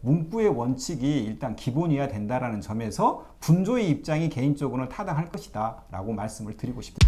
문구의 원칙이 일단 기본이어야 된다라는 점에서 분조의 입장이 개인적으로는 타당할 것이다 라고 말씀을 드리고 싶습니다.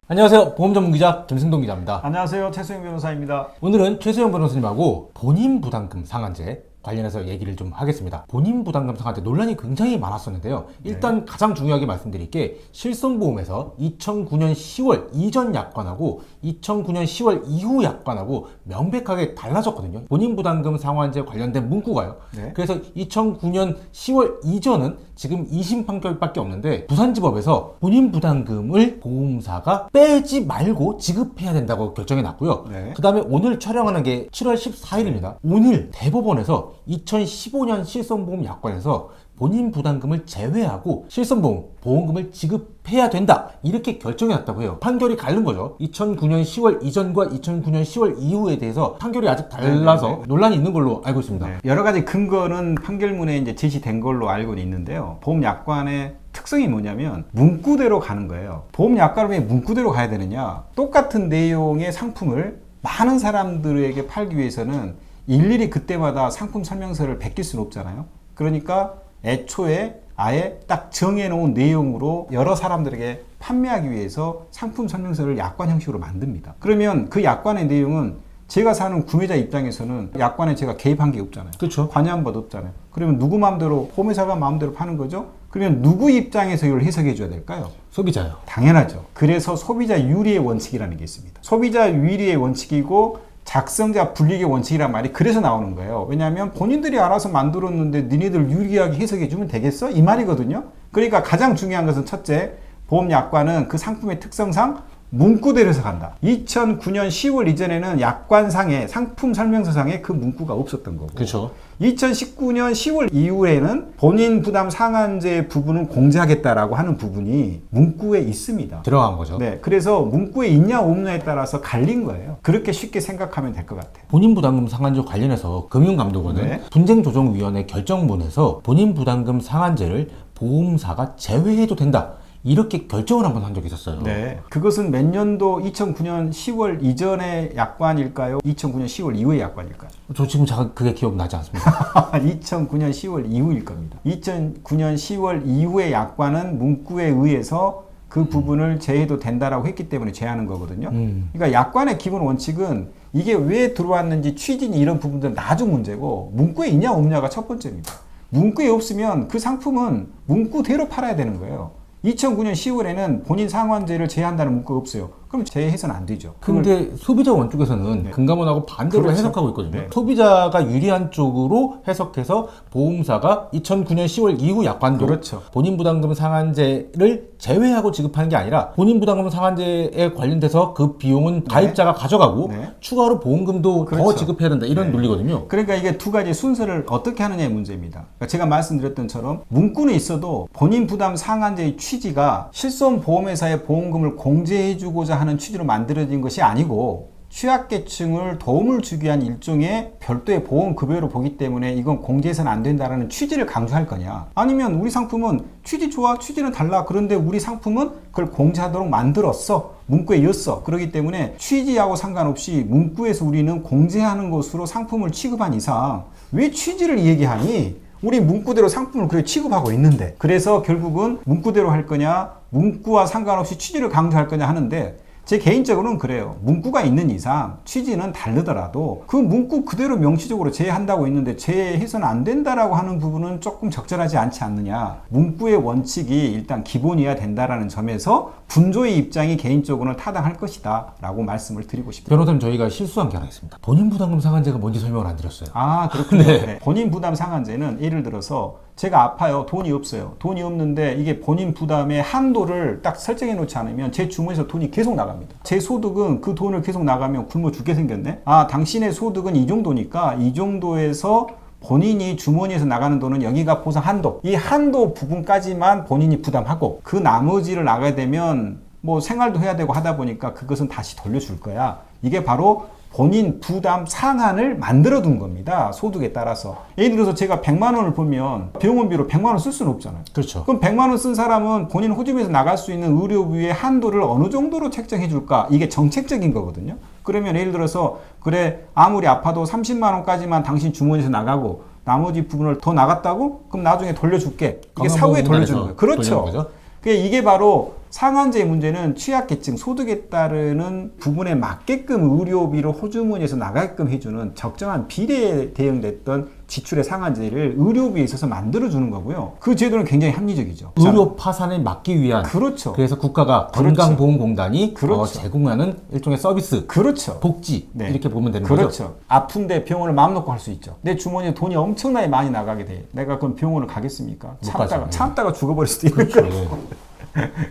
안녕하세요. 보험전문기자 김승동 기자입니다. 안녕하세요. 최수영 변호사입니다. 오늘은 최수영 변호사님하고 본인 부담금 상한제 관련해서 얘기를 좀 하겠습니다. 본인 부담금 상한제 논란이 굉장히 많았었는데요. 일단 가장 중요하게 말씀드릴 게 실손보험에서 2009년 10월 이전 약관하고 2009년 10월 이후 약관하고 명백하게 달라졌거든요. 본인 부담금 상한제 관련된 문구가요. 네. 그래서 2009년 10월 이전은 지금 2심 판결밖에 없는데 부산지법에서 본인 부담금을 보험사가 빼지 말고 지급해야 된다고 결정이 났고요. 네. 그 다음에 오늘 촬영하는 게 7월 14일입니다. 오늘 대법원에서 2015년 실손보험 약관에서 본인 부담금을 제외하고 실손보험 보험금을 지급해야 된다 이렇게 결정이 났다고 해요. 판결이 갈른 거죠. 2009년 10월 이전과 2009년 10월 이후에 대해서 판결이 아직 달라서 논란이 있는 걸로 알고 있습니다. 네. 여러 가지 근거는 판결문에 이제 제시된 걸로 알고 있는데요. 보험 약관의 특성이 뭐냐면 문구대로 가는 거예요. 보험 약관을 왜 문구대로 가야 되느냐? 똑같은 내용의 상품을 많은 사람들에게 팔기 위해서는 일일이 그때마다 상품 설명서를 베낄 수는 없잖아요. 그러니까 애초에 아예 딱 정해놓은 내용으로 여러 사람들에게 판매하기 위해서 상품 설명서를 약관 형식으로 만듭니다. 그러면 그 약관의 내용은 제가 사는 구매자 입장에서는 약관에 제가 개입한 게 없잖아요. 그렇죠. 관여한 바도 없잖아요. 그러면 누구 마음대로, 보험회사가 마음대로 파는 거죠? 그러면 누구 입장에서 이걸 해석해 줘야 될까요? 소비자요. 당연하죠. 그래서 소비자 유리의 원칙이라는 게 있습니다. 소비자 유리의 원칙이고 작성자 불이익의 원칙이란 말이 그래서 나오는 거예요. 왜냐하면 본인들이 알아서 만들었는데 니네들 유리하게 해석해 주면 되겠어? 이 말이거든요. 그러니까 가장 중요한 것은 첫째, 보험약관은 그 상품의 특성상 문구대로 해석한다. 2009년 10월 이전에는 약관상에 상품 설명서상에 그 문구가 없었던 거고, 그렇죠. 2019년 10월 이후에는 본인 부담 상한제 부분을 공제하겠다라고 하는 부분이 문구에 있습니다. 들어간 거죠. 네, 그래서 문구에 있냐 없냐에 따라서 갈린 거예요. 그렇게 쉽게 생각하면 될 것 같아요. 본인 부담금 상한제 관련해서 금융감독원은 네. 분쟁조정위원회 결정문에서 본인 부담금 상한제를 보험사가 제외해도 된다 이렇게 결정을 한번 한 적이 있었어요. 네, 그것은 몇 년도 2009년 10월 이전의 약관일까요? 2009년 10월 이후의 약관일까요? 저 지금 잠깐 그게 기억나지 않습니다. 2009년 10월 이후일 겁니다. 2009년 10월 이후의 약관은 문구에 의해서 그 부분을 제외해도 된다라고 했기 때문에 제외하는 거거든요. 그러니까 약관의 기본 원칙은 이게 왜 들어왔는지 취지니 이런 부분들은 나중 문제고 문구에 있냐 없냐가 첫 번째입니다. 문구에 없으면 그 상품은 문구대로 팔아야 되는 거예요. 2009년 10월에는 본인 상한제를 제외한다는 문구가 없어요. 그럼 제외해서는 안 되죠. 근데 소비자 원 쪽에서는 네. 금감원하고 반대로 그렇죠. 해석하고 있거든요. 네. 소비자가 유리한 쪽으로 해석해서 보험사가 2009년 10월 이후 약관도 그렇죠. 본인 부담금 상한제를 제외하고 지급하는 게 아니라 본인 부담금 상한제에 관련돼서 그 비용은 가입자가 가져가고 네. 추가로 보험금도 그렇죠. 더 지급해야 된다 이런 네. 논리거든요. 그러니까 이게 두 가지 순서를 어떻게 하느냐의 문제입니다. 그러니까 제가 말씀드렸던 처럼 문구는 있어도 본인 부담 상한제의 취지가 실손 보험회사의 보험금을 공제해주고자 하는 취지로 만들어진 것이 아니고 취약계층을 도움을 주기 위한 일종의 별도의 보험급여로 보기 때문에 이건 공제해서는 안 된다는 취지를 강조할 거냐, 아니면 우리 상품은 취지 좋아, 취지는 달라, 그런데 우리 상품은 그걸 공제하도록 만들었어, 문구에 였어. 그렇기 때문에 취지하고 상관없이 문구에서 우리는 공제하는 것으로 상품을 취급한 이상 왜 취지를 얘기하니? 우리 문구대로 상품을 그렇게 취급하고 있는데. 그래서 결국은 문구대로 할 거냐, 문구와 상관없이 취지를 강조할 거냐 하는데, 제 개인적으로는 그래요. 문구가 있는 이상 취지는 다르더라도 그 문구 그대로 명시적으로 제외한다고 했는데 제외해서는 안 된다라고 하는 부분은 조금 적절하지 않지 않느냐. 문구의 원칙이 일단 기본이어야 된다라는 점에서 분조의 입장이 개인적으로는 타당할 것이다 라고 말씀을 드리고 싶습니다. 변호사님, 저희가 실수한 게 하나 있습니다. 본인 부담금 상한제가 뭔지 설명을 안 드렸어요. 아, 그렇군요. 네. 네. 본인 부담 상한제는 예를 들어서 제가 아파요. 돈이 없어요. 돈이 없는데 이게 본인 부담의 한도를 딱 설정해 놓지 않으면 제 주머니에서 돈이 계속 나갑니다. 제 소득은 그 돈을 계속 나가면 굶어 죽게 생겼네. 아, 당신의 소득은 이 정도니까 이 정도에서 본인이 주머니에서 나가는 돈은 여기가 보상 한도, 이 한도 부분까지만 본인이 부담하고 그 나머지를 나가게 되면 뭐 생활도 해야 되고 하다 보니까 그것은 다시 돌려줄 거야. 이게 바로 본인 부담 상한을 만들어 둔 겁니다. 소득에 따라서. 예를 들어서 제가 100만 원을 보면 병원비로 100만 원 쓸 수는 없잖아요. 그렇죠. 그럼 100만 원 쓴 사람은 본인 호주비에서 나갈 수 있는 의료비의 한도를 어느 정도로 책정해 줄까? 이게 정책적인 거거든요. 그러면 예를 들어서 그래 아무리 아파도 30만 원까지만 당신 주머니에서 나가고 나머지 부분을 더 나갔다고? 그럼 나중에 돌려줄게. 이게 사후에 돌려주는 거예요. 그렇죠. 이게 바로 상한제의 문제는 취약계층 소득에 따르는 부분에 맞게끔 의료비로 호주머니에서 나가게끔 해주는 적정한 비례에 대응됐던 지출의 상한제를 의료비에 있어서 만들어주는 거고요. 그 제도는 굉장히 합리적이죠. 의료 파산을 막기 위한. 그렇죠. 그래서 국가가 그렇죠. 건강보험공단이 그렇죠. 제공하는 일종의 서비스. 그렇죠. 복지. 네. 이렇게 보면 되는 그렇죠. 거죠. 아픈데 병원을 마음 놓고 할 수 있죠. 내 주머니에 돈이 엄청나게 많이 나가게 돼. 내가 그럼 병원을 가겠습니까? 가죠. 참다가 죽어버릴 수도 있는 그렇죠. 거예요.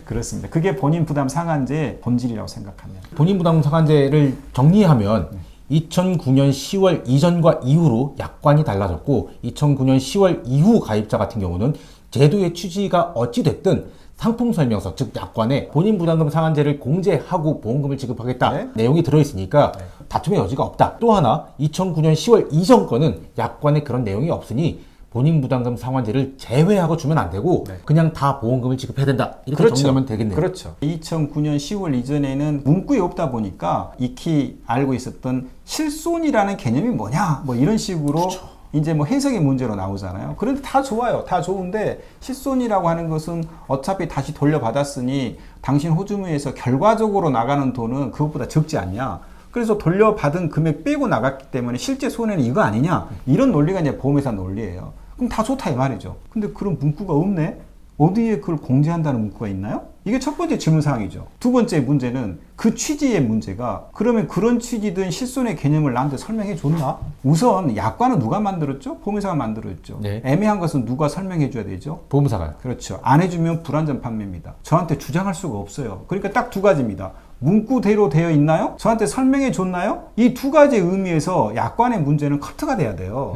그렇습니다. 그게 본인 부담 상한제의 본질이라고 생각합니다. 본인 부담 상한제를 정리하면 2009년 10월 이전과 이후로 약관이 달라졌고 2009년 10월 이후 가입자 같은 경우는 제도의 취지가 어찌됐든 상품 설명서 즉 약관에 본인 부담금 상한제를 공제하고 보험금을 지급하겠다 네. 내용이 들어있으니까 다툼의 여지가 없다. 또 하나 2009년 10월 이전 거는 약관에 그런 내용이 없으니 본인 부담금 상한제를 제외하고 주면 안 되고 네. 그냥 다 보험금을 지급해야 된다. 이렇게 그렇죠. 정리하면 되겠네요. 그렇죠. 2009년 10월 이전에는 문구에 없다 보니까 익히 알고 있었던 실손이라는 개념이 뭐냐 뭐 이런 식으로 그렇죠. 이제 뭐 해석의 문제로 나오잖아요. 그런데 다 좋아요. 다 좋은데 실손이라고 하는 것은 어차피 다시 돌려받았으니 당신 호주머니에서 결과적으로 나가는 돈은 그것보다 적지 않냐. 그래서 돌려받은 금액 빼고 나갔기 때문에 실제 손해는 이거 아니냐. 이런 논리가 이제 보험회사 논리예요. 그럼 다 좋다 이 말이죠. 근데 그런 문구가 없네? 어디에 그걸 공제한다는 문구가 있나요? 이게 첫 번째 질문사항이죠. 두 번째 문제는 그 취지의 문제가 그러면 그런 취지든 실손의 개념을 나한테 설명해 줬나? 우선 약관은 누가 만들었죠? 보험회사가 만들었죠. 네. 애매한 것은 누가 설명해 줘야 되죠? 보험사가요. 그렇죠. 안 해주면 불안전 판매입니다. 저한테 주장할 수가 없어요. 그러니까 딱 두 가지입니다. 문구대로 되어 있나요? 저한테 설명해 줬나요? 이 두 가지 의미에서 약관의 문제는 커트가 돼야 돼요.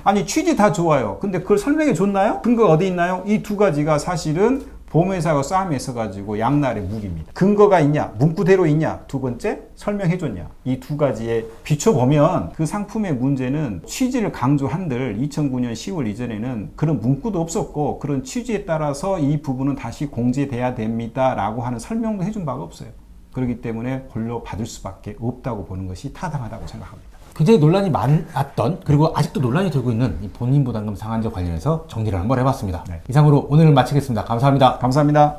아니 취지 다 좋아요. 근데 그걸 설명해 줬나요? 근거가 어디 있나요? 이 두 가지가 사실은 보험회사가 싸움이 있어가지고 양날의 무기입니다. 근거가 있냐? 문구대로 있냐? 두 번째 설명해 줬냐? 이 두 가지에 비춰보면 그 상품의 문제는 취지를 강조한들 2009년 10월 이전에는 그런 문구도 없었고 그런 취지에 따라서 이 부분은 다시 공제돼야 됩니다 라고 하는 설명도 해준 바가 없어요. 그렇기 때문에 돌려받을 수밖에 없다고 보는 것이 타당하다고 생각합니다. 굉장히 논란이 많았던 그리고 아직도 논란이 되고 있는 이 본인 부담금 상한제 관련해서 정리를 한번 해봤습니다. 네. 이상으로 오늘 마치겠습니다. 감사합니다. 감사합니다.